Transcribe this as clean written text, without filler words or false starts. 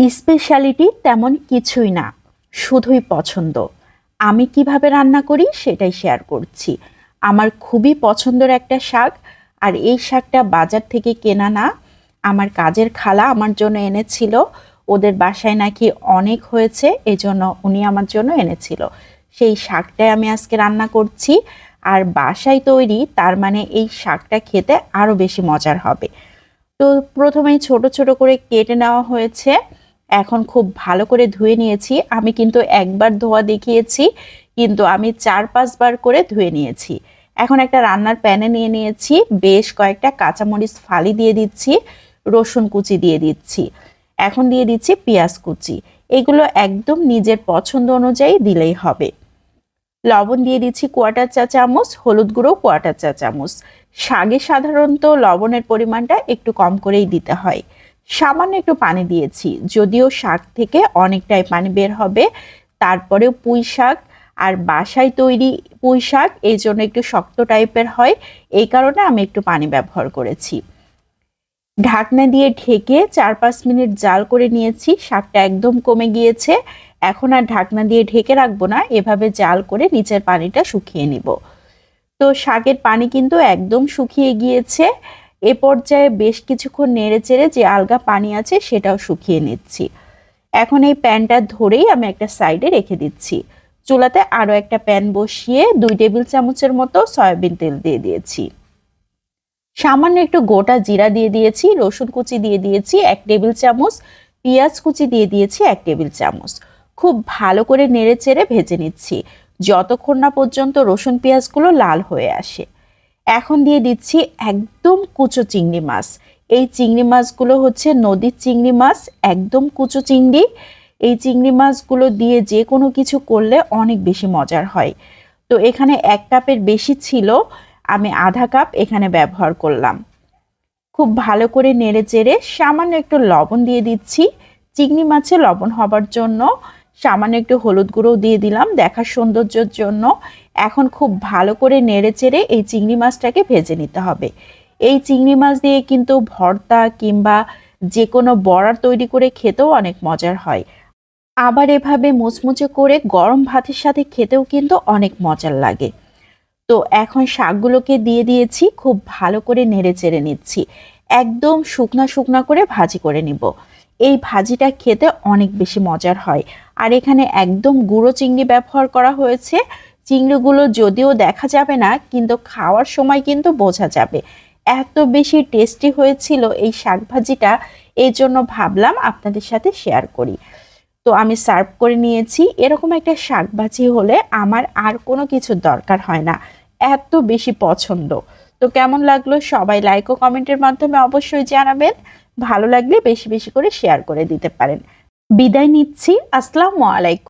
Speciality তেমন কিছুই না, শুধুই পছন্দ। আমি কিভাবে রান্না করি সেটাই শেয়ার করছি। আমার খুবই পছন্দের একটা শাক, আর এই শাকটা বাজার থেকে কেনা না, আমার কাজের খালা আমার জন্য এনেছিল। ওদের বাসায় নাকি অনেক হয়েছে, এজন্য উনি আমার জন্য এনেছিল। সেই শাকটাই আমি আজকে রান্না করছি। আর বাসায় তৈরি, তার মানে এই শাকটা খেতে আরো বেশি মজার হবে। তো প্রথমেই ছোট ছোট করে কেটে নেওয়া হয়েছে। এখন খুব ভালো করে ধুয়ে নিয়েছি। আমি কিন্তু একবার ধোয়া দেখিয়েছি, কিন্তু আমি 4-5 বার করে ধুয়ে নিয়েছি। এখন একটা রান্নার প্যানে নিয়ে নিয়েছি, বেশ কয়েকটা কাঁচামরিচ ফালি দিয়ে দিচ্ছি, রসুন কুচি দিয়ে দিচ্ছি, এখন দিয়ে দিচ্ছি পেঁয়াজ কুচি। এগুলো একদম নিজের পছন্দ অনুযায়ী দিলেই হবে। লবণ দিয়ে দিচ্ছি 1/4 চা চামচ, হলুদ গুঁড়ো 1/4 চা চামচ। শাকে সাধারণত লবণের পরিমাণটা একটু কম করেই দিতে হয়। সামান্য একটু পানি দিয়েছি, যদিও শাক থেকে অনেকটাই পানি বের হবে, তারপরেও পুঁই শাক আর বাসায় তৈরি পুঁই শাক এই জন্য একটু শক্ত টাইপের হয়, এই কারণে আমি একটু পানি ব্যবহার করেছি। ঢাকনা দিয়ে ঢেকে 4-5 মিনিট জাল করে নিয়েছি। শাকটা একদম কমে গিয়েছে। এখন আর ঢাকনা দিয়ে ঢেকে রাখবো না, এভাবে জাল করে নিচের পানিটা শুকিয়ে নিব। তো শাকের পানি কিন্তু একদম শুকিয়ে গিয়েছে। এ পর্যায়ে বেশ কিছুক্ষণ নেড়ে চেড়ে যে আলগা পানি আছে সেটাও শুকিয়ে নিচ্ছি। এখন এই প্যানটা ধরেই আমি একটা সাইডে রেখে দিচ্ছি। চুলাতে আরো একটা প্যান বসিয়ে 2 টেবিল চামচের মতো সয়াবিন তেল দিয়ে দিয়েছি। সামান্য একটু গোটা জিরা দিয়ে দিয়েছি, রসুন কুচি দিয়ে দিয়েছি 1 টেবিল চামচ, পেঁয়াজ কুচি দিয়ে দিয়েছি 1 টেবিল চামচ। খুব ভালো করে নেড়ে চেড়ে ভেজে নিচ্ছি, যতক্ষণ না পর্যন্ত রসুন পেঁয়াজগুলো লাল হয়ে আসে। এখন দিয়ে দিচ্ছি একদম কুচো চিংড়ি মাছ। এই চিংড়ি মাছগুলো হচ্ছে নদীর চিংড়ি মাছ, একদম কুচো চিংড়ি। এই চিংড়ি মাছগুলো দিয়ে যে কোনো কিছু করলে অনেক বেশি মজার হয়। তো এখানে 1 কাপের বেশি ছিল, আমি আধা কাপ এখানে ব্যবহার করলাম। খুব ভালো করে নেড়ে চেড়ে সামান্য একটু লবণ দিয়ে দিচ্ছি, চিংড়ি মাছে লবণ হবার জন্য। সামান্য একটু হলুদ গুঁড়ো দিয়ে দিলাম দেখার সৌন্দর্যের জন্য। এখন খুব ভালো করে নেড়ে চেড়ে এই চিংড়ি মাছটাকে ভেজে নিতে হবে। এই চিংড়ি মাছ দিয়ে কিন্তু ভর্তা কিংবা যে কোনো বড়া তৈরি করে খেতেও অনেক মজার হয়। আবার এভাবে মুচমুচে করে গরম ভাতের সাথে খেতেও কিন্তু অনেক মজার লাগে। তো এখন শাকগুলোকে দিয়ে দিয়েছি, খুব ভালো করে নেড়ে চেড়ে নিচ্ছি। একদম শুকনা শুকনা করে ভাজি করে নিব। এই ভাজিটা খেতে অনেক বেশি মজার হয়। আর এখানে একদম গুঁড়ো চিংড়ি ব্যবহার করা হয়েছে। চিংড়িগুলো যদিও দেখা যাবে না, কিন্তু খাওয়ার সময় কিন্তু বোঝা যাবে। এত বেশি টেস্টি হয়েছিল এই শাক ভাজিটা, এই জন্য ভাবলাম আপনাদের সাথে শেয়ার করি। তো আমি সার্ভ করে নিয়েছি। এরকম একটা শাক ভাজি হলে আমার আর কোনো কিছুর দরকার হয় না, এত বেশি পছন্দ। তো কেমন লাগলো সবাই লাইক ও কমেন্টের মাধ্যমে অবশ্যই জানাবেন। ভালো লাগলে বেশি বেশি করে শেয়ার করে দিতে পারেন। বিদায় নিচ্ছি, আসসালামু আলাইকুম।